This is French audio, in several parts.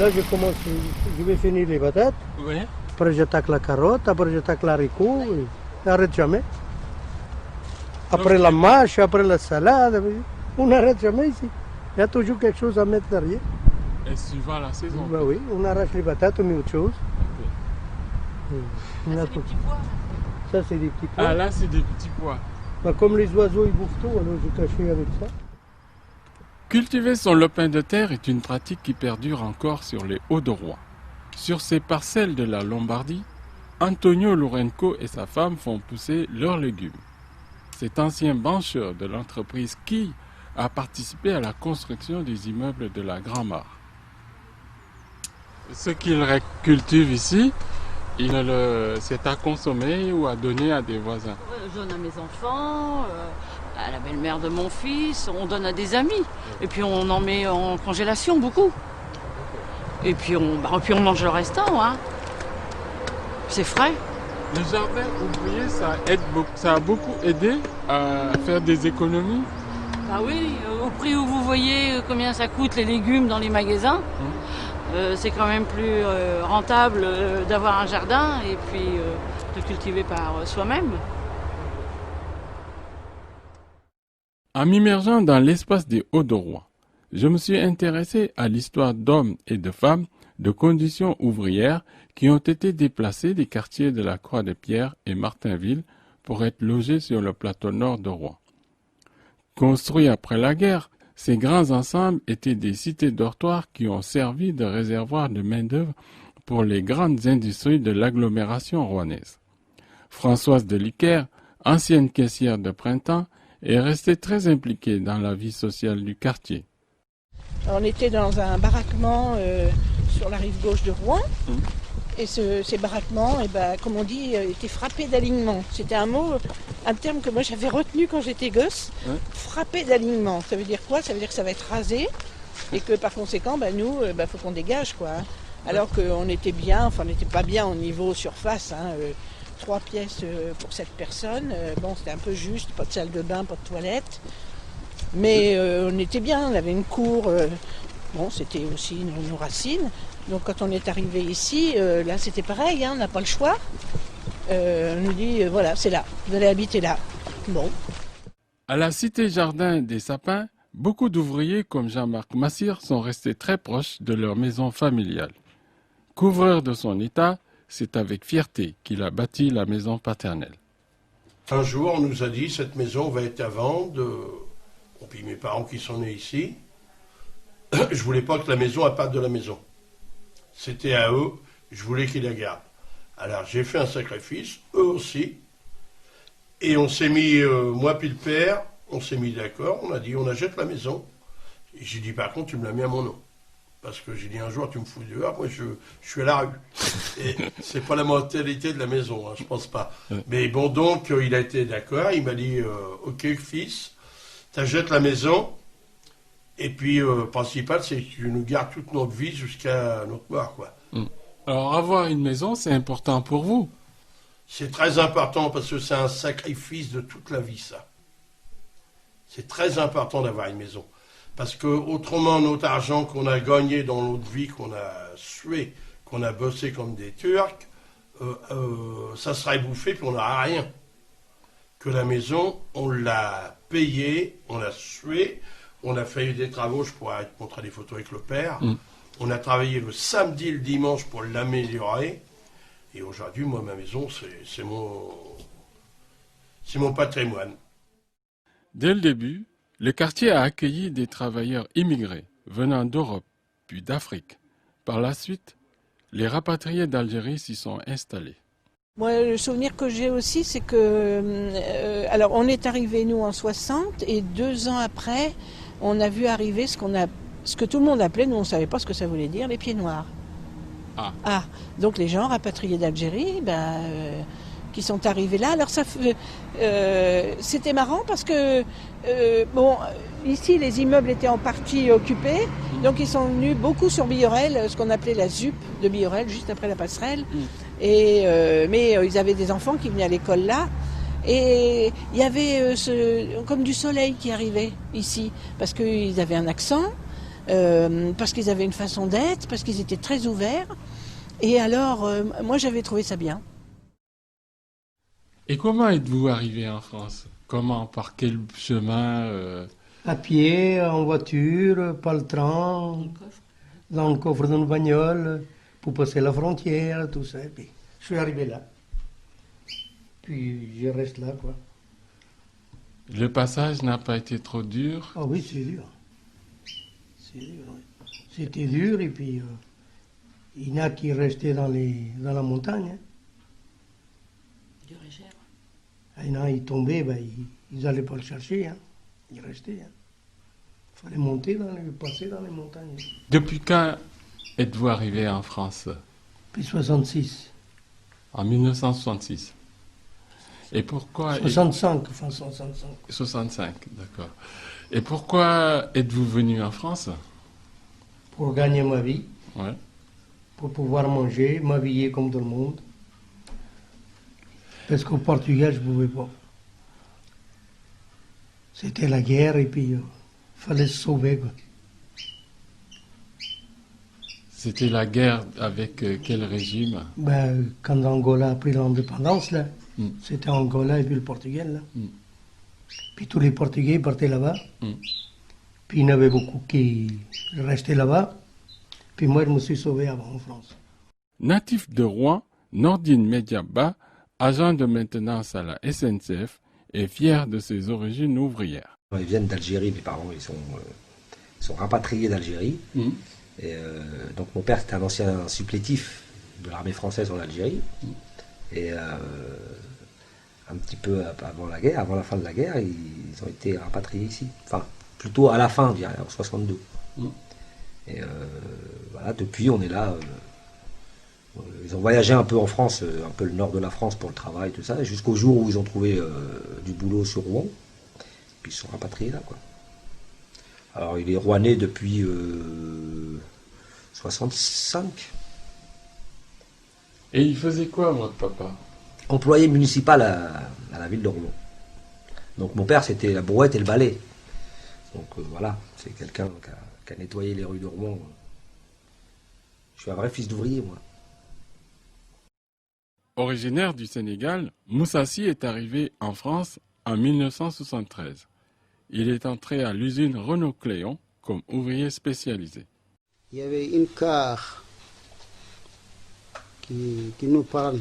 Là, je vais finir les patates. Oui. Après, j'attaque la carotte. Après, j'attaque l'haricot. N'arrête jamais. Après la mâche, après la salade. On n'arrête jamais ici. Il y a toujours quelque chose à mettre derrière. Et suivant la saison. Ben oui, on arrache les patates, on met autre chose. C'est des petits pois. Ça, c'est des petits pois. Ah, là, c'est des petits pois. Ben, comme les oiseaux, ils bouffent tout, alors j'ai caché avec ça. Cultiver son lopin de terre est une pratique qui perdure encore sur les Hauts-de-Rouen. Sur ces parcelles de la Lombardie, Antonio Lourenco et sa femme font pousser leurs légumes. Cet ancien bancheur de l'entreprise Quille a participé à la construction des immeubles de la Grand-Mare. Ce qu'ils cultivent ici, c'est à consommer ou à donner à des voisins. Je donne à mes enfants, à la belle-mère de mon fils, on donne à des amis. Et puis on en met en congélation beaucoup. Et puis on mange le restant, hein. C'est frais. Le jardin ouvrier, ça a beaucoup aidé à faire des économies. Ah oui, au prix où vous voyez combien ça coûte les légumes dans les magasins, c'est quand même plus rentable d'avoir un jardin et puis de cultiver par soi-même. En m'immergeant dans l'espace des Hauts-de-Rouen, je me suis intéressé à l'histoire d'hommes et de femmes de conditions ouvrières qui ont été déplacés des quartiers de la Croix-de-Pierre et Martinville pour être logés sur le plateau nord de Rouen. Construits après la guerre, ces grands ensembles étaient des cités dortoirs qui ont servi de réservoir de main-d'œuvre pour les grandes industries de l'agglomération rouennaise. Françoise de Liquer, ancienne caissière de Printemps, est restée très impliquée dans la vie sociale du quartier. On était dans un baraquement sur la rive gauche de Rouen. Et ces baraquements, comme on dit, étaient frappés d'alignement. C'était un terme que moi j'avais retenu quand j'étais gosse. Frappé d'alignement. Ça veut dire quoi? Ça veut dire que ça va être rasé et que par conséquent, nous, faut qu'on dégage, quoi. Alors qu'on était bien, enfin on n'était pas bien au niveau surface. 3 pièces pour 7 personnes. C'était un peu juste, pas de salle de bain, pas de toilette. Mais on était bien, on avait une cour. C'était aussi nos racines. Donc quand on est arrivé ici, là c'était pareil, on n'a pas le choix. On nous dit, voilà, c'est là, vous allez habiter là. Bon. À la cité Jardin des Sapins, beaucoup d'ouvriers comme Jean-Marc Massire sont restés très proches de leur maison familiale. Couvreur de son état, c'est avec fierté qu'il a bâti la maison paternelle. Un jour, on nous a dit, cette maison va être à vendre. Et puis mes parents qui sont nés ici, je voulais pas que la maison parte de la maison. C'était à eux, je voulais qu'ils la gardent. Alors j'ai fait un sacrifice, eux aussi. Et on s'est mis, moi puis le père, on s'est mis d'accord, on a dit on achète la maison. Et j'ai dit par contre tu me la mets à mon nom. Parce que j'ai dit un jour tu me fous dehors, moi je suis à la rue. Et c'est pas la mentalité de la maison, je pense pas. Mais bon donc il a été d'accord, il m'a dit ok fils, t'achètes la maison. Et puis, le principal, c'est que tu nous gardes toute notre vie jusqu'à notre mort, quoi. Alors, avoir une maison, c'est important pour vous? C'est très important parce que c'est un sacrifice de toute la vie, ça. C'est très important d'avoir une maison. Parce que, autrement, notre argent qu'on a gagné dans notre vie, qu'on a sué, qu'on a bossé comme des Turcs, ça serait bouffé puis on n'aura rien. Que la maison, on l'a payée, on l'a sué. On a fait des travaux, je pourrais te montrer des photos avec le père. On a travaillé le samedi et le dimanche pour l'améliorer. Et aujourd'hui, moi, ma maison, c'est mon patrimoine. Dès le début, le quartier a accueilli des travailleurs immigrés venant d'Europe, puis d'Afrique. Par la suite, les rapatriés d'Algérie s'y sont installés. Moi, le souvenir que j'ai aussi, c'est que... alors, on est arrivés, nous, en 60, et 2 ans après, on a vu arriver ce que tout le monde appelait, nous on ne savait pas ce que ça voulait dire, les pieds noirs. Donc les gens rapatriés d'Algérie, qui sont arrivés là. Alors c'était marrant parce que, ici les immeubles étaient en partie occupés, donc ils sont venus beaucoup sur Billorel, ce qu'on appelait la ZUP de Billorel, juste après la passerelle. Mais ils avaient des enfants qui venaient à l'école là. Et il y avait comme du soleil qui arrivait ici, parce qu'ils avaient un accent, parce qu'ils avaient une façon d'être, parce qu'ils étaient très ouverts. Et alors, moi, j'avais trouvé ça bien. Et comment êtes-vous arrivé en France? Comment, par quel chemin À pied, en voiture, par le train, dans le coffre d'une bagnole, pour passer la frontière, tout ça. Et puis, je suis arrivé là. Puis, je reste là, quoi. Le passage n'a pas été trop dur? Ah oui, c'est dur. C'est dur, oui. C'était dur, et puis, il y en a qui restaient dans la montagne. Hein. Dur et cher. Il y en a, ils tombaient, ben, ils n'allaient pas le chercher. Hein. Ils restaient. Il fallait monter, passer dans les montagnes. Depuis quand êtes-vous arrivé en France? Puis 66. En 1966. Et pourquoi... 65, enfin 65. 65, d'accord. Et pourquoi êtes-vous venu en France? Pour gagner ma vie, Ouais. pour pouvoir manger, m'habiller comme tout le monde. Parce qu'au Portugal, je ne pouvais pas. C'était la guerre et puis il fallait se sauver. Quoi. C'était la guerre avec quel régime? Ben, quand Angola a pris l'indépendance, là, Mm. c'était Angola et puis le Portugal. Là. Mm. Puis tous les Portugais partaient là-bas. Mm. Puis il y en avait beaucoup qui restaient là-bas. Puis moi, je me suis sauvé avant en France. Natif de Rouen, Nordine Mediaba, agent de maintenance à la SNCF, est fier de ses origines ouvrières. Ils viennent d'Algérie, mes parents, ils sont rapatriés d'Algérie. Mm. Et donc mon père c'était un ancien supplétif de l'armée française en Algérie. Et un petit peu avant la guerre, avant la fin de la guerre, ils ont été rapatriés ici. Enfin, plutôt à la fin, je dirais, en 62. Mm. Et voilà, depuis on est là. Ils ont voyagé un peu en France, un peu le nord de la France pour le travail, tout ça, jusqu'au jour où ils ont trouvé du boulot sur Rouen. Puis ils sont rapatriés là, quoi. Alors il est rouennais depuis 65. Et il faisait quoi, votre papa? Employé municipal à la ville de Rouen. Donc mon père c'était la brouette et le balai. Donc voilà, c'est quelqu'un qui a nettoyé les rues de Rouen. Je suis un vrai fils d'ouvrier, moi. Originaire du Sénégal, Moussassi est arrivé en France en 1973. Il est entré à l'usine Renault-Cléon comme ouvrier spécialisé. Il y avait une car qui nous parle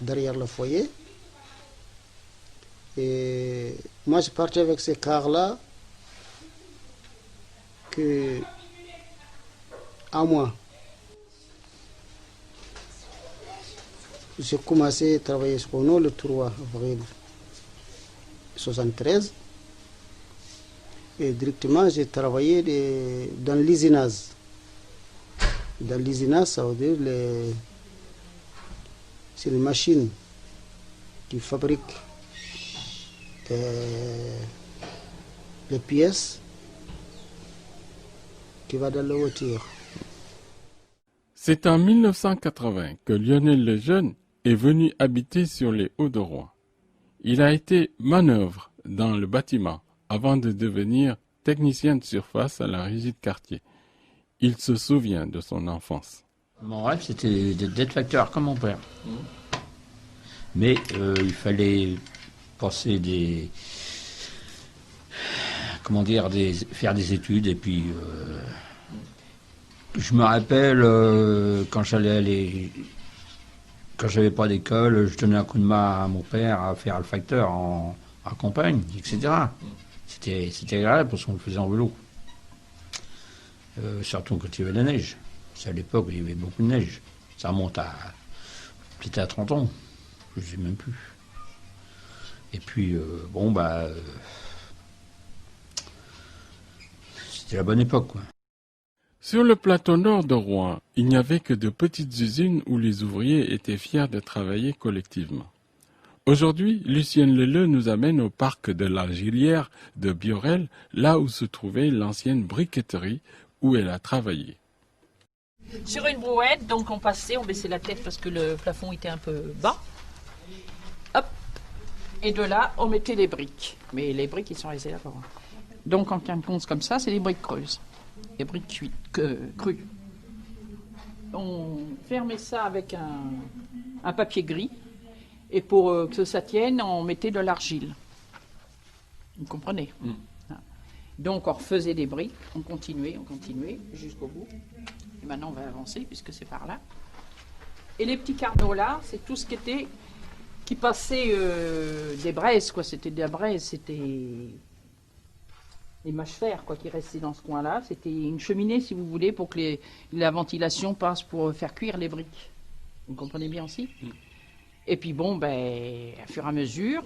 derrière le foyer. Et moi, je partais avec ces cars-là à moi. J'ai commencé à travailler sur Renault le 3 avril 1973. Et directement, j'ai travaillé dans l'usinage. Dans l'usinage, ça veut dire c'est une machine qui fabrique les pièces qui vont dans la voiture. C'est en 1980 que Lionel Lejeune est venu habiter sur les Hauts-de-Rouen. Il a été manœuvre dans le bâtiment avant de devenir technicien de surface à la régie de quartier. Il se souvient de son enfance. Mon rêve, c'était d'être facteur comme mon père. Mais il fallait passer faire des études. Et puis, je me rappelle, quand j'avais pas d'école, je donnais un coup de main à mon père à faire le facteur en campagne, etc. C'était agréable parce qu'on le faisait en vélo. Surtout quand il y avait de la neige. C'est à l'époque où il y avait beaucoup de neige. Ça remonte peut-être à 30 ans. Je ne sais même plus. Et puis, c'était la bonne époque, quoi. Sur le plateau nord de Rouen, il n'y avait que de petites usines où les ouvriers étaient fiers de travailler collectivement. Aujourd'hui, Lucienne Leleu nous amène au parc de la Gilière de Biorel, là où se trouvait l'ancienne briqueterie où elle a travaillé. Sur une brouette, donc on passait, on baissait la tête parce que le plafond était un peu bas. Hop. Et de là, on mettait les briques. Mais les briques, ils sont restés là-bas. Donc en fin de compte, comme ça, c'est des briques creuses. des briques crues. On fermait ça avec un papier gris, et pour que ça tienne, on mettait de l'argile. Vous comprenez? Donc on refaisait des briques, on continuait jusqu'au bout. Et maintenant on va avancer puisque c'est par là. Et les petits carneaux là, c'est tout ce qui passait des braises, quoi. C'était des braises, c'était les mâches-fer, quoi, qui restaient dans ce coin-là. C'était une cheminée, si vous voulez, pour que la ventilation passe pour faire cuire les briques. Vous comprenez bien aussi? Et puis bon, ben, à fur et à mesure,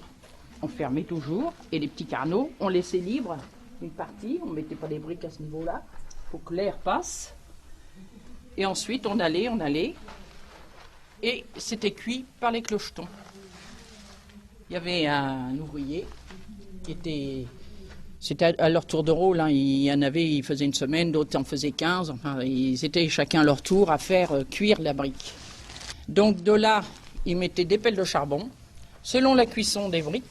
on fermait toujours. Et les petits carneaux, on laissait libre une partie. On ne mettait pas les briques à ce niveau-là, pour que l'air passe. Et ensuite, on allait. Et c'était cuit par les clochetons. Il y avait un ouvrier qui était... C'était à leur tour de rôle, hein. Il y en avait, ils faisaient une semaine, d'autres en faisaient 15. Enfin, ils étaient chacun à leur tour à faire cuire la brique. Donc de là, ils mettaient des pelles de charbon, selon la cuisson des briques.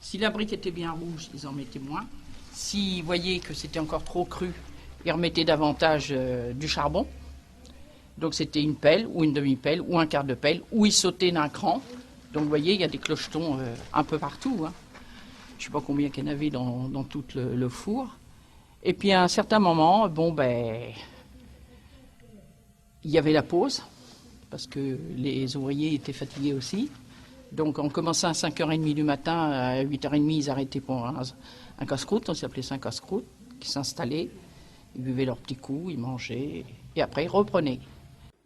Si la brique était bien rouge, ils en mettaient moins. S'ils voyaient que c'était encore trop cru, ils remettaient davantage du charbon. Donc c'était une pelle, ou une demi-pelle, ou un quart de pelle, ou ils sautaient d'un cran. Donc vous voyez, il y a des clochetons un peu partout, hein. Je ne sais pas combien qu'il y en avait dans tout le four. Et puis à un certain moment, bon ben, il y avait la pause, parce que les ouvriers étaient fatigués aussi. Donc on commençait à 5h30 du matin, à 8h30, ils arrêtaient pour un casse-croûte, on s'appelait ça un casse-croûte, qui s'installait, ils buvaient leurs petits coups, ils mangeaient, et après ils reprenaient.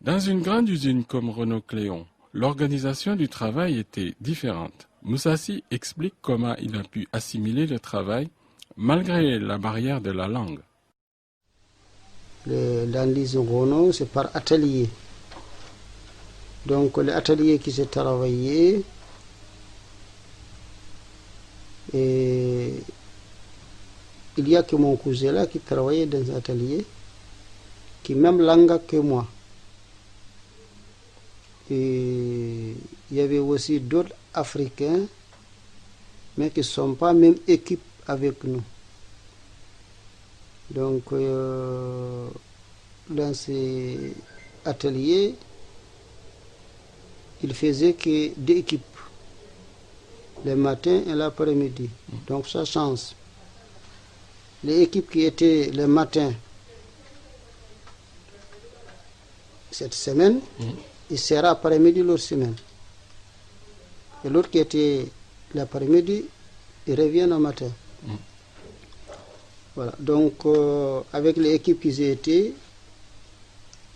Dans une grande usine comme Renault-Cléon, l'organisation du travail était différente. Moussassi explique comment il a pu assimiler le travail malgré la barrière de la langue. Dans l'usine Renault, c'est par atelier. Donc l'atelier qui s'est travaillé, et il n'y a que mon cousin là qui travaillait dans un atelier, qui même langue que moi. Et il y avait aussi d'autres Africains, mais qui ne sont pas même équipe avec nous. Donc, dans ces ateliers, il faisait que deux équipes, le matin et l'après-midi. Donc, ça change. Les équipes qui étaient le matin, cette semaine, il sera après-midi l'autre semaine. Et l'autre qui était l'après-midi, il revient au matin. Voilà. Donc, avec les équipes qui étaient,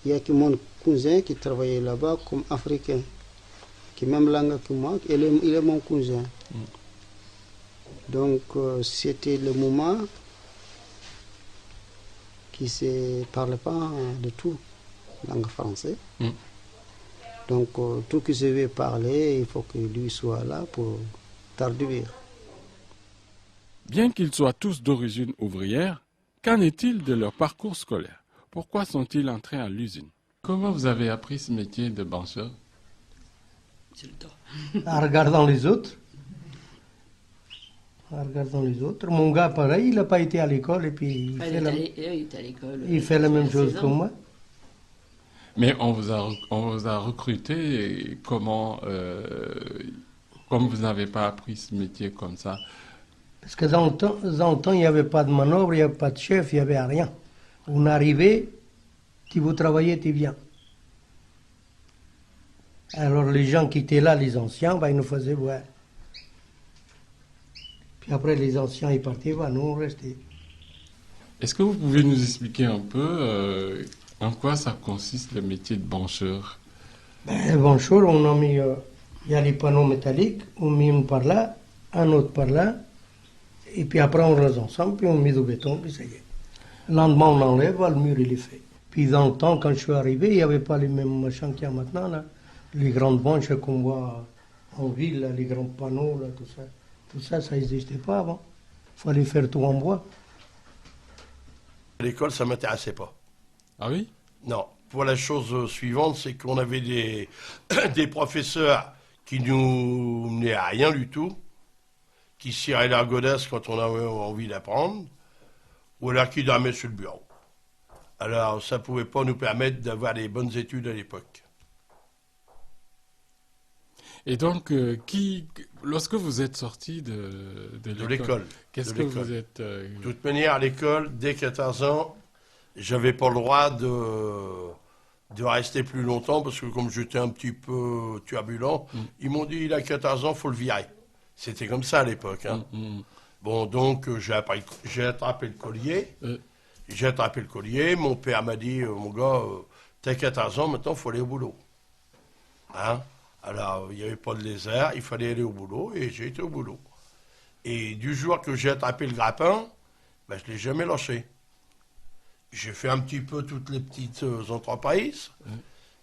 il y a que mon cousin qui travaillait là-bas comme africain, qui est même langue que moi, il est mon cousin. Donc, c'était le moment qui ne parle pas de tout, langue française. Donc, tout qui se veut parler, il faut que lui soit là pour traduire. Bien qu'ils soient tous d'origine ouvrière, qu'en est-il de leur parcours scolaire? Pourquoi sont-ils entrés à l'usine? Comment vous avez appris ce métier de bancheur? C'est le temps. En regardant les autres. Mon gars, pareil, il n'a pas été à l'école et puis il fait la même chose que moi. Mais on vous a recruté, et comment, comme vous n'avez pas appris ce métier comme ça? Parce que dans le temps, il n'y avait pas de manœuvre, il n'y avait pas de chef, il n'y avait rien. On arrivait, tu veux travailler, tu viens. Alors les gens qui étaient là, les anciens, ben, ils nous faisaient voir. Puis après, les anciens, ils partaient, ben, nous, on restait. Est-ce que vous pouvez nous expliquer un peu en quoi ça consiste le métier de bancheur? Ben, bancheur, on a mis, il y a les panneaux métalliques, on met une par là, un autre par là, et puis après on rase ensemble, puis on met du béton, puis ça y est. Le lendemain, on enlève, le mur, il est fait. Puis dans le temps, quand je suis arrivé, il n'y avait pas les mêmes machins qu'il y a maintenant, là. Les grandes banches qu'on voit en ville, là, les grands panneaux, là, tout ça. Tout ça, ça n'existait pas avant. Il fallait faire tout en bois. À l'école, ça ne m'intéressait pas. Ah oui? Non. Pour la chose suivante, c'est qu'on avait des professeurs qui nous menaient à rien du tout, qui ciraient la godasse quand on avait envie d'apprendre, ou alors qui dormaient sur le bureau. Alors, ça ne pouvait pas nous permettre d'avoir les bonnes études à l'époque. Et donc, lorsque vous êtes sorti de l'école, qu'est-ce que vous êtes... De toute manière, à l'école, dès 14 ans, j'avais pas le droit de rester plus longtemps, parce que comme j'étais un petit peu turbulent, ils m'ont dit, il a 14 ans, il faut le virer. C'était comme ça à l'époque. Hein. Bon, donc, j'ai attrapé le collier. J'ai attrapé le collier. Mon père m'a dit, mon gars, t'as 14 ans, maintenant, il faut aller au boulot. Hein? Alors, il n'y avait pas de lézard, il fallait aller au boulot, et j'ai été au boulot. Et du jour que j'ai attrapé le grappin, ben, je ne l'ai jamais lâché. J'ai fait un petit peu toutes les petites entreprises,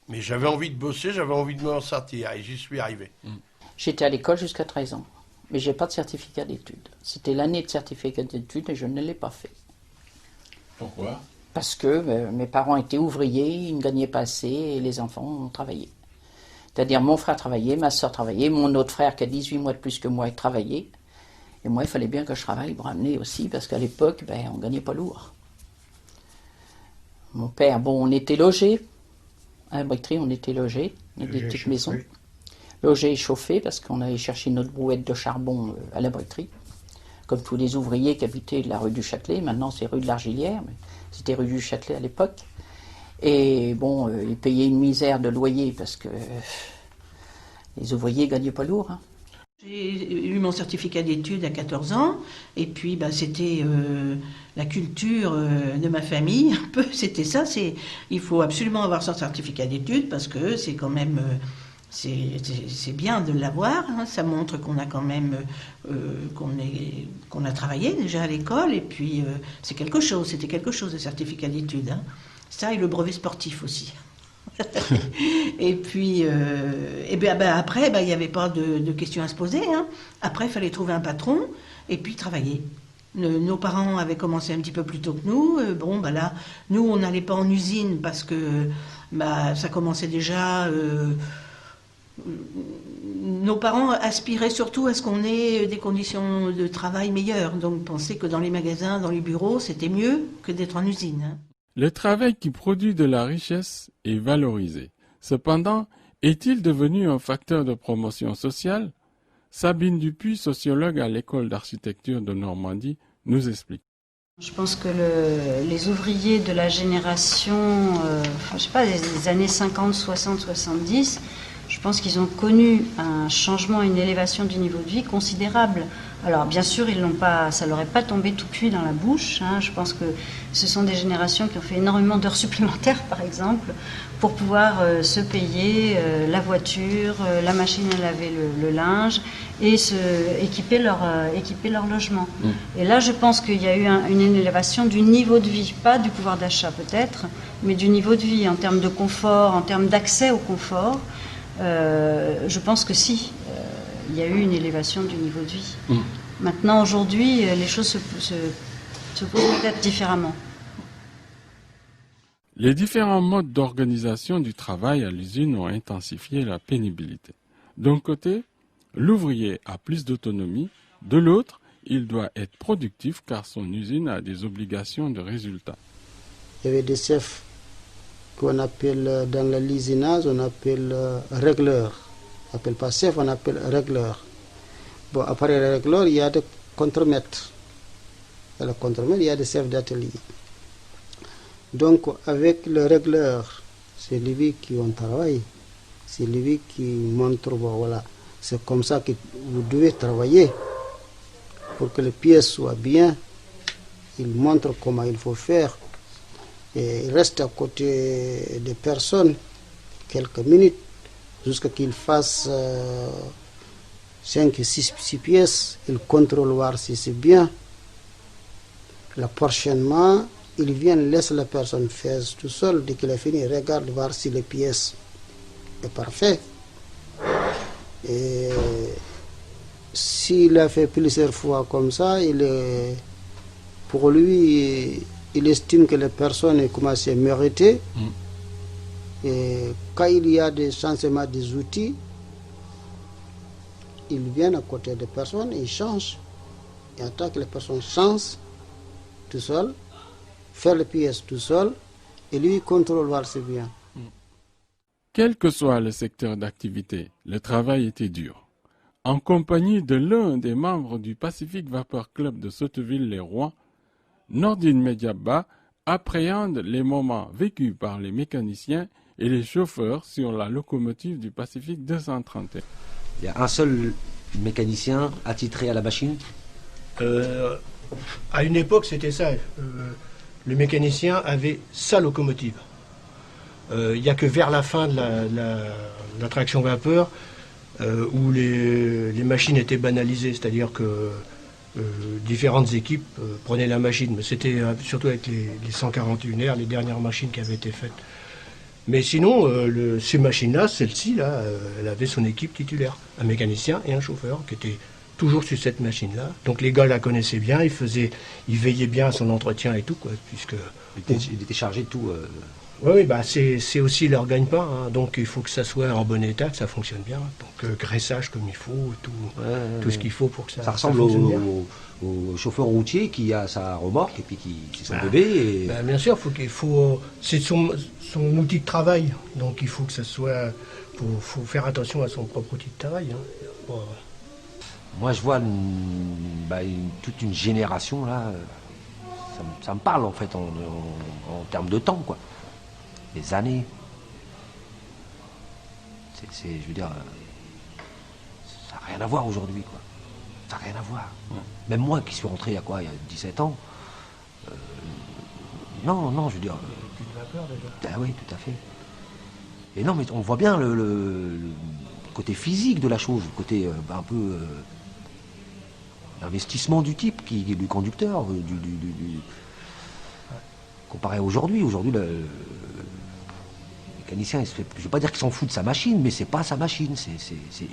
mais j'avais envie de bosser, j'avais envie de m'en sortir, et j'y suis arrivé. J'étais à l'école jusqu'à 13 ans, mais je n'ai pas de certificat d'études. C'était l'année de certificat d'études et je ne l'ai pas fait. Pourquoi? Parce que mes parents étaient ouvriers, ils ne gagnaient pas assez et les enfants ont travaillé. C'est-à-dire mon frère travaillait, ma soeur travaillait, mon autre frère qui a 18 mois de plus que moi travaillait. Et moi, il fallait bien que je travaille pour amener aussi, parce qu'à l'époque, on ne gagnait pas lourd. Mon père, on était logés. À la briqueterie, on était logés. On avait des petites maisons. Logés et chauffés, parce qu'on allait chercher notre brouette de charbon à la briqueterie. Comme tous les ouvriers qui habitaient de la rue du Châtelet. Maintenant, c'est rue de l'Argilière, mais c'était rue du Châtelet à l'époque. Et ils payaient une misère de loyer, parce que les ouvriers ne gagnaient pas lourd. Hein. J'ai eu mon certificat d'études à 14 ans, et puis c'était la culture de ma famille, un peu, c'était ça, il faut absolument avoir son certificat d'études, parce que c'est quand même, c'est bien de l'avoir, hein, ça montre qu'on a quand même, qu'on a travaillé déjà à l'école, et puis c'était quelque chose, le certificat d'études. Hein. Ça et le brevet sportif aussi. Et puis, après, il n'y avait pas de questions à se poser. Hein. Après, il fallait trouver un patron et puis travailler. Nos parents avaient commencé un petit peu plus tôt que nous. Là, nous, on n'allait pas en usine parce que ça commençait déjà. Nos parents aspiraient surtout à ce qu'on ait des conditions de travail meilleures. Donc, pensaient que dans les magasins, dans les bureaux, c'était mieux que d'être en usine. Hein. Le travail qui produit de la richesse est valorisé. Cependant, est-il devenu un facteur de promotion sociale? Sabine Dupuis, sociologue à l'école d'architecture de Normandie, nous explique. Je pense que les ouvriers de la génération, des années 50, 60, 70, je pense qu'ils ont connu un changement, une élévation du niveau de vie considérable. Alors bien sûr, ça leur est pas tombé tout cuit dans la bouche. Hein. Je pense que ce sont des générations qui ont fait énormément d'heures supplémentaires, par exemple, pour pouvoir se payer la voiture, la machine à laver le linge et équiper leur logement. Et là, je pense qu'il y a eu une élévation du niveau de vie, pas du pouvoir d'achat peut-être, mais du niveau de vie en termes de confort, en termes d'accès au confort. Je pense que si, il y a eu une élévation du niveau de vie. Maintenant, aujourd'hui, les choses se posent peut-être différemment. Les différents modes d'organisation du travail à l'usine ont intensifié la pénibilité. D'un côté, l'ouvrier a plus d'autonomie, de l'autre, il doit être productif car son usine a des obligations de résultat. Il y avait des chefs qu'on appelle dans l'usinage, on appelle régleurs. On n'appelle pas chef, on appelle régleur. Bon, après le régleur, il y a des contremaîtres. Et le contremaître, il y a des chefs d'atelier. Donc, avec le régleur, c'est lui qui on travaille. C'est lui qui montre, voilà, c'est comme ça que vous devez travailler. Pour que les pièces soient bien, il montre comment il faut faire. Et il reste à côté des personnes quelques minutes jusqu'à qu'il fasse 5 et 6 pièces. Il contrôle voir si c'est bien. Là, prochainement, il vient, laisse la personne faire tout seul. Dès qu'il a fini, il regarde voir si les pièces sont parfaites. Et s'il a fait plusieurs fois comme ça, pour lui, il estime que les personnes ont commencé à mériter. Et quand il y a des changements des outils, il vient à côté des personnes et il change. Il attend que les personnes changent tout seul, faire les pièces tout seul, Et lui, il contrôle voir c'est bien. Quel que soit le secteur d'activité, le travail était dur. En compagnie de l'un des membres du Pacific Vapor Club de Sotteville-les-Rois, Nordine Mediaba appréhende les moments vécus par les mécaniciens et les chauffeurs sur la locomotive du Pacific 231. Il y a un seul mécanicien attitré à la machine. À une époque, c'était ça. Le mécanicien avait sa locomotive. Il n'y a que vers la fin de la traction vapeur où les machines étaient banalisées, c'est-à-dire que différentes équipes prenaient la machine, mais c'était surtout avec les 141R, les dernières machines qui avaient été faites. Mais sinon, ces machines-là, celle-ci, elle avait son équipe titulaire, un mécanicien et un chauffeur qui étaient toujours sur cette machine-là. Donc les gars la connaissaient bien, ils veillaient bien à son entretien et tout, quoi, puisque... Il était chargé de tout. Oui, bah c'est aussi leur gagne-pain, hein, donc il faut que ça soit en bon état, que ça fonctionne bien. Donc graissage comme il faut, tout ce qu'il faut pour que ça ressemble fonctionne bien. Au chauffeur routier qui a sa remorque et puis c'est son bébé. Et... bien sûr, c'est son outil de travail, donc il faut que ça soit... faut faire attention à son propre outil de travail. Hein. Bon, moi je vois toute une génération là, ça me parle en fait en termes de temps, quoi. Les années. Je veux dire, ça n'a rien à voir aujourd'hui, quoi. Ça n'a rien à voir. Même moi qui suis rentré il y a 17 ans, non, je veux dire... Ah oui, tout à fait. Et non, mais on voit bien le côté physique de la chose, le côté un peu... l'investissement du type, du conducteur, comparé à aujourd'hui. Aujourd'hui, le mécanicien, je ne veux pas dire qu'il s'en fout de sa machine, mais c'est pas sa machine, c'est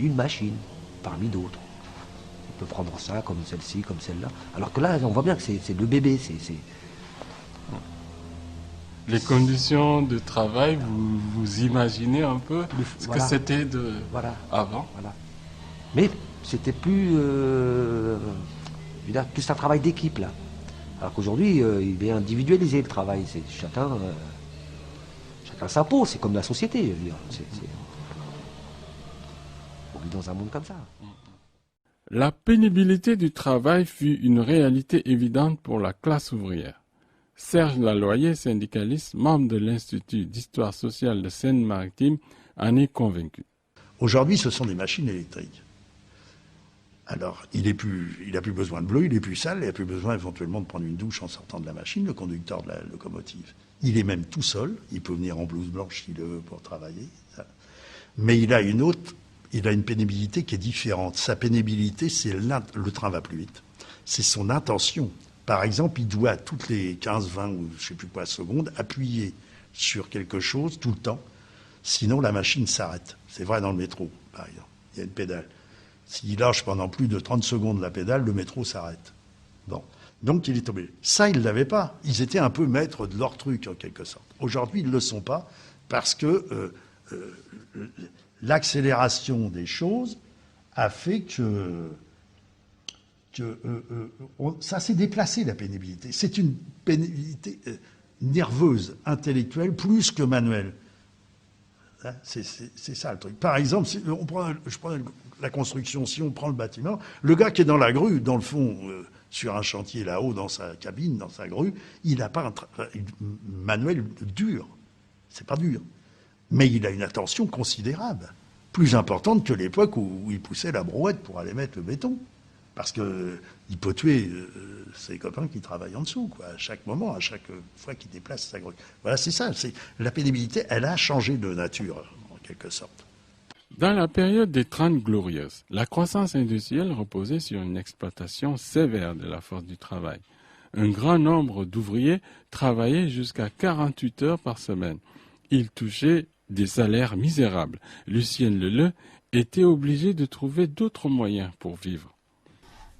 une machine parmi d'autres. Il peut prendre ça comme celle-ci, comme celle-là. Alors que là, on voit bien que c'est le bébé. Les conditions de travail, vous imaginez un peu ce que c'était avant. Voilà. Mais c'était plus un travail d'équipe, là. Alors qu'aujourd'hui, il est individualisé le travail. C'est chacun sa peau, c'est comme la société. Je veux dire. On vit dans un monde comme ça. La pénibilité du travail fut une réalité évidente pour la classe ouvrière. Serge Laloyer, syndicaliste, membre de l'Institut d'histoire sociale de Seine-Maritime, en est convaincu. Aujourd'hui, ce sont des machines électriques. Alors, il n'a plus besoin de bleu, il n'est plus sale, il n'a plus besoin éventuellement de prendre une douche en sortant de la machine, le conducteur de la locomotive. Il est même tout seul, il peut venir en blouse blanche s'il le veut pour travailler. Mais il a une pénibilité qui est différente. Sa pénibilité, c'est le train va plus vite. C'est son intention. Par exemple, il doit toutes les 15, 20 ou je ne sais plus quoi secondes appuyer sur quelque chose tout le temps. Sinon, la machine s'arrête. C'est vrai dans le métro, par exemple. Il y a une pédale. S'il lâche pendant plus de 30 secondes la pédale, le métro s'arrête. Bon. Donc, il est tombé. Ça, ils ne l'avaient pas. Ils étaient un peu maîtres de leur truc, en quelque sorte. Aujourd'hui, ils ne le sont pas parce que l'accélération des choses a fait que ça s'est déplacé, la pénibilité. C'est une pénibilité nerveuse, intellectuelle, plus que manuelle. Hein, c'est ça le truc. Par exemple, je prends la construction, si on prend le bâtiment, le gars qui est dans la grue, dans le fond, sur un chantier là-haut, dans sa cabine, dans sa grue, il n'a pas un manuel dur. C'est pas dur. Mais il a une attention considérable, plus importante que l'époque où il poussait la brouette pour aller mettre le béton. Parce qu'il peut tuer ses copains qui travaillent en dessous, quoi, à chaque moment, à chaque fois qu'il déplace sa grue. Voilà, c'est ça. La pénibilité, elle a changé de nature, en quelque sorte. Dans la période des 30 Glorieuses, la croissance industrielle reposait sur une exploitation sévère de la force du travail. Un grand nombre d'ouvriers travaillaient jusqu'à 48 heures par semaine. Ils touchaient des salaires misérables. Lucienne Leleu était obligée de trouver d'autres moyens pour vivre.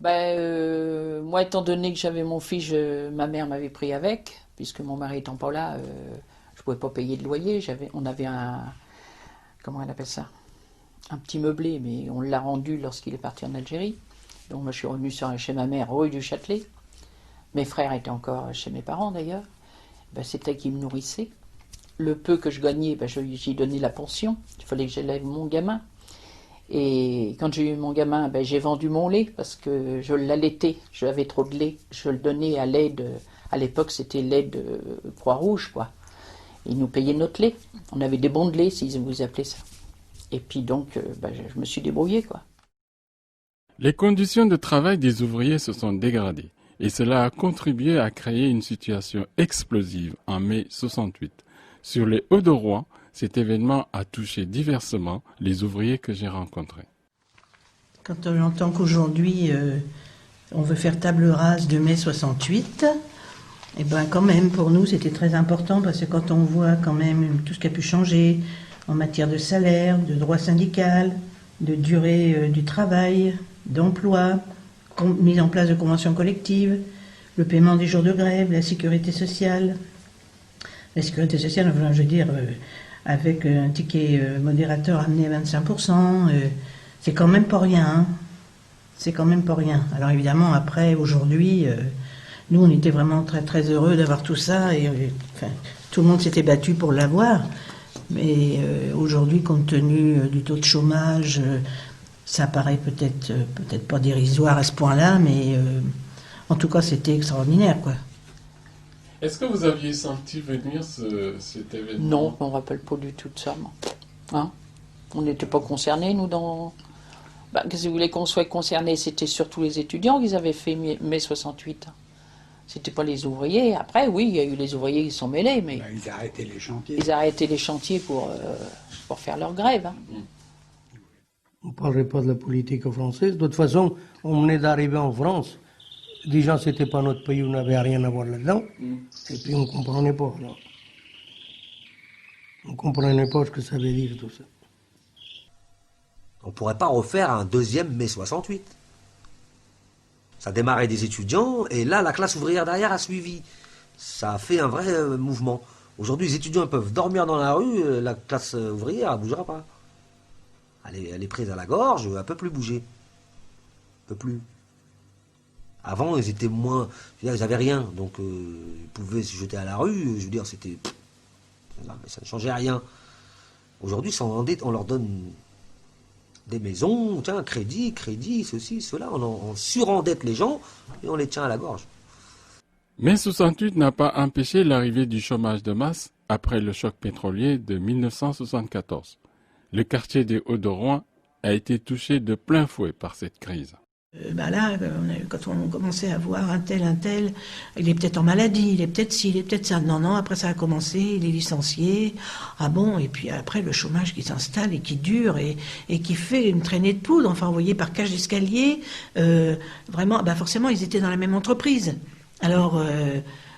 Moi, étant donné que j'avais mon fils, ma mère m'avait pris avec, puisque mon mari étant pas là, je pouvais pas payer de loyer. On avait comment on appelle ça, un petit meublé, mais on l'a rendu lorsqu'il est parti en Algérie. Donc moi, je suis revenu chez ma mère, rue du Châtelet. Mes frères étaient encore chez mes parents d'ailleurs. C'est elle qui me nourrissait. le peu que je gagnais, ben, j'y donnais la pension. Il fallait que j'élève mon gamin. Et quand j'ai eu mon gamin, ben, j'ai vendu mon lait parce que je l'allaitais. J'avais trop de lait. Je le donnais à l'aide. À l'époque, c'était l'aide de Croix-Rouge, quoi. Ils nous payaient notre lait. On avait des bons de lait, si vous appelez ça. Et puis donc, ben, je me suis débrouillée, quoi. Les conditions de travail des ouvriers se sont dégradées et cela a contribué à créer une situation explosive en mai 68. Sur les Hauts-de-Rouen, cet événement a touché diversement les ouvriers que j'ai rencontrés. Quand on entend qu'aujourd'hui on veut faire table rase de mai 68, et ben quand même pour nous c'était très important parce que quand on voit quand même tout ce qui a pu changer en matière de salaire, de droit syndical, de durée du travail, d'emploi, mise en place de conventions collectives, le paiement des jours de grève, la sécurité sociale. La sécurité sociale, enfin, je veux dire, avec un ticket modérateur amené à 25%, c'est quand même pas rien. Hein. C'est quand même pas rien. Alors évidemment, après, aujourd'hui, nous, on était vraiment très très heureux d'avoir tout ça. Et enfin, tout le monde s'était battu pour l'avoir. Mais aujourd'hui, compte tenu du taux de chômage, ça paraît peut-être pas dérisoire à ce point-là, mais en tout cas, c'était extraordinaire, quoi. Est-ce que vous aviez senti venir cet événement? Non, on ne rappelle pas du tout de ça. Hein, on n'était pas concernés, nous, dans... Bah, qu'est-ce que vous voulez qu'on soit concernés? C'était surtout les étudiants qui avaient fait mai 68. C'était pas les ouvriers. Après, oui, il y a eu les ouvriers qui se sont mêlés, mais... Ben, ils arrêtaient les chantiers. Ils arrêtaient les chantiers pour faire leur grève. Hein. On ne parlerait pas de la politique française. De toute façon, on venait d'arriver en France. Déjà, ce n'était pas notre pays, on n'avait rien à voir là-dedans. Et puis, on ne comprenait pas. Alors. On ne comprenait pas ce que ça veut dire, tout ça. On ne pourrait pas refaire un deuxième mai 68. Ça démarrait des étudiants, et là, la classe ouvrière derrière a suivi. Ça a fait un vrai mouvement. Aujourd'hui, les étudiants peuvent dormir dans la rue, la classe ouvrière ne bougera pas. Elle est prise à la gorge, elle ne peut plus bouger. Elle ne peut plus. Avant, ils étaient moins... Je veux dire, ils n'avaient rien, donc ils pouvaient se jeter à la rue. Je veux dire, c'était... Ça ne changeait rien. Aujourd'hui, on leur donne des maisons, tiens, crédit, ceci, cela. On surendette les gens et on les tient à la gorge. Mai 68 n'a pas empêché l'arrivée du chômage de masse après le choc pétrolier de 1974. Le quartier des Hauts-de-Rouen a été touché de plein fouet par cette crise. Là, quand on commençait à voir un tel, il est peut-être en maladie, il est peut-être ci, il est peut-être ça. Non, après ça a commencé, il est licencié. Ah bon, et puis après le chômage qui s'installe et qui dure et qui fait une traînée de poudre, enfin envoyé par cage d'escalier. Vraiment, forcément, ils étaient dans la même entreprise. Alors,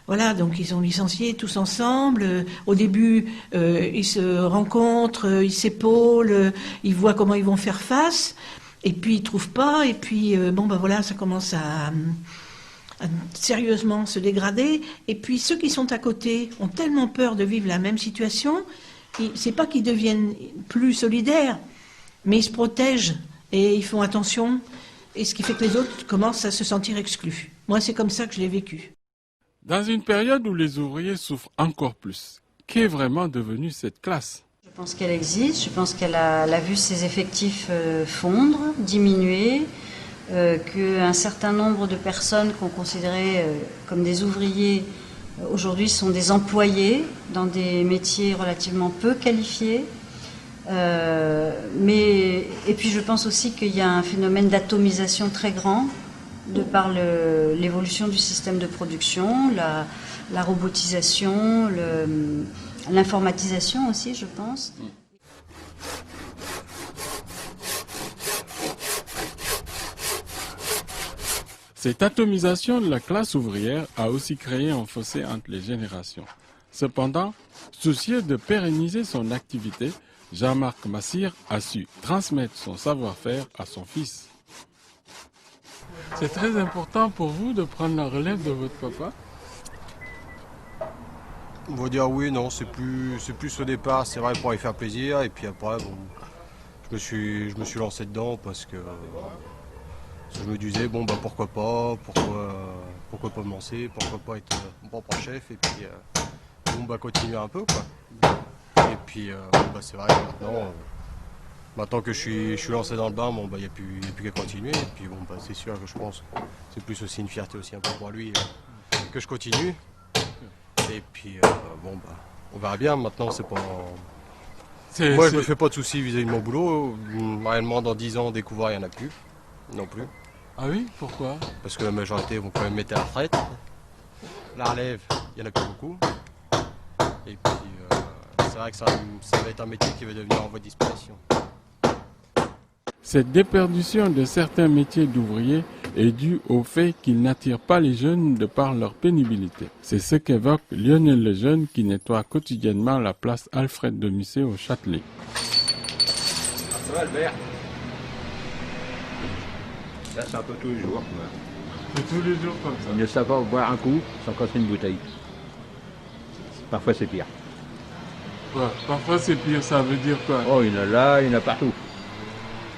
voilà, donc ils sont licenciés tous ensemble. Au début, ils se rencontrent, ils s'épaulent, ils voient comment ils vont faire face. Et puis ils trouvent pas, et puis voilà, ça commence à sérieusement se dégrader. Et puis ceux qui sont à côté ont tellement peur de vivre la même situation, c'est pas qu'ils deviennent plus solidaires, mais ils se protègent et ils font attention, et ce qui fait que les autres commencent à se sentir exclus. Moi, c'est comme ça que je l'ai vécu. Dans une période où les ouvriers souffrent encore plus, qu'est vraiment devenue cette classe ? Je pense qu'elle existe, je pense qu'elle a vu ses effectifs fondre, diminuer, qu'un certain nombre de personnes qu'on considérait comme des ouvriers aujourd'hui sont des employés dans des métiers relativement peu qualifiés. Et puis je pense aussi qu'il y a un phénomène d'atomisation très grand de par l'évolution du système de production, la robotisation, l'informatisation aussi, je pense. Cette atomisation de la classe ouvrière a aussi créé un fossé entre les générations. Cependant, soucieux de pérenniser son activité, Jean-Marc Massire a su transmettre son savoir-faire à son fils. C'est très important pour vous de prendre la relève de votre papa ? On va dire oui, non, c'est plus au départ, c'est vrai, pour lui faire plaisir, et puis après, bon, je me suis lancé dedans parce que je me disais, pourquoi pas me lancer, pourquoi pas être mon propre chef, et puis continuer un peu, quoi. puis c'est vrai que maintenant que je suis lancé dans le bain, il n'y a plus qu'à continuer. Et puis c'est sûr que je pense que c'est plus aussi une fierté aussi un peu pour lui que je continue. Et puis on verra bien. Maintenant c'est pas. Moi je me fais pas de soucis vis-à-vis de mon boulot. Réellement dans 10 ans découvrir il n'y en a plus non plus. Ah oui, pourquoi? Parce que la majorité vont quand même mettre à la retraite. La relève, il n'y en a plus beaucoup. Et puis c'est vrai que ça va être un métier qui va devenir en voie de disparition. Cette déperdition de certains métiers d'ouvriers est due au fait qu'ils n'attirent pas les jeunes de par leur pénibilité. C'est ce qu'évoque Lionel Lejeune qui nettoie quotidiennement la place Alfred de Musset au Châtelet. Ça va Albert? Là c'est un peu tous les jours. C'est tous les jours comme ça. Il ne savent pas boire un coup sans casser une bouteille. Parfois c'est pire. Ouais, parfois c'est pire, ça veut dire quoi? Oh, il y en a là, il y en a partout.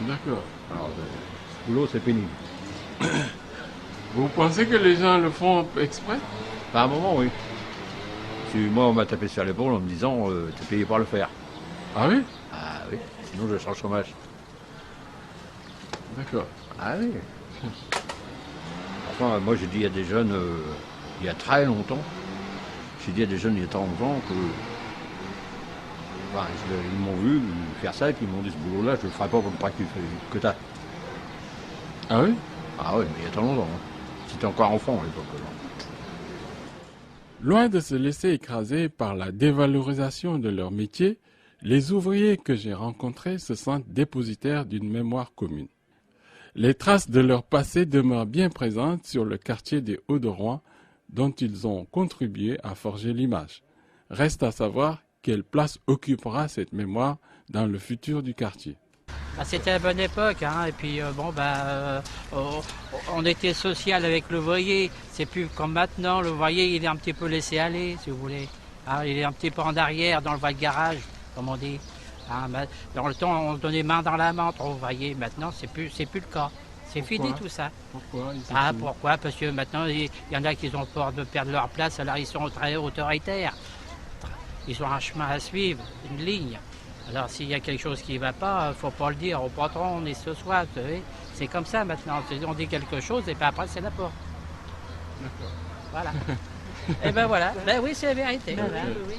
D'accord. Alors, ce boulot, c'est pénible. Vous pensez que les gens le font exprès? Par un moment, oui. Moi, on m'a tapé sur l'épaule en me disant t'es payé pour le faire. Ah oui? Ah oui, sinon je serai au chômage. D'accord. Ah oui. Enfin, moi, j'ai dit à des jeunes, il y a très longtemps, il y a très longtemps que... ils m'ont vu faire ça et puis ils m'ont dit ce boulot-là, je ne le ferai pas pour le prix que t'as. Ah oui? Ah oui, mais il y a très longtemps. C'était encore enfant à l'époque. Loin de se laisser écraser par la dévalorisation de leur métier, les ouvriers que j'ai rencontrés se sentent dépositaires d'une mémoire commune. Les traces de leur passé demeurent bien présentes sur le quartier des Hauts-de-Rouen, dont ils ont contribué à forger l'image. Reste à savoir quelle place occupera cette mémoire dans le futur du quartier. C'était la bonne époque, et puis on était social avec l'ouvrier. C'est plus comme maintenant, l'ouvrier il est un petit peu laissé aller, si vous voulez. Il est un petit peu en arrière dans le garage, comme on dit. Dans le temps, on se donnait main dans la main entre ouvriers. Maintenant, c'est plus le cas. C'est fini tout ça. Pourquoi? Pourquoi? Parce que maintenant, il y en a qui ont peur de perdre leur place, alors ils sont très autoritaires. Ils ont un chemin à suivre, une ligne. Alors s'il y a quelque chose qui ne va pas, il ne faut pas le dire au patron, on est ce soir, vous savez. C'est comme ça maintenant. On dit quelque chose et puis après c'est la porte. D'accord. Voilà. Et ben voilà. Ben oui, c'est la vérité. Okay. Voilà, oui.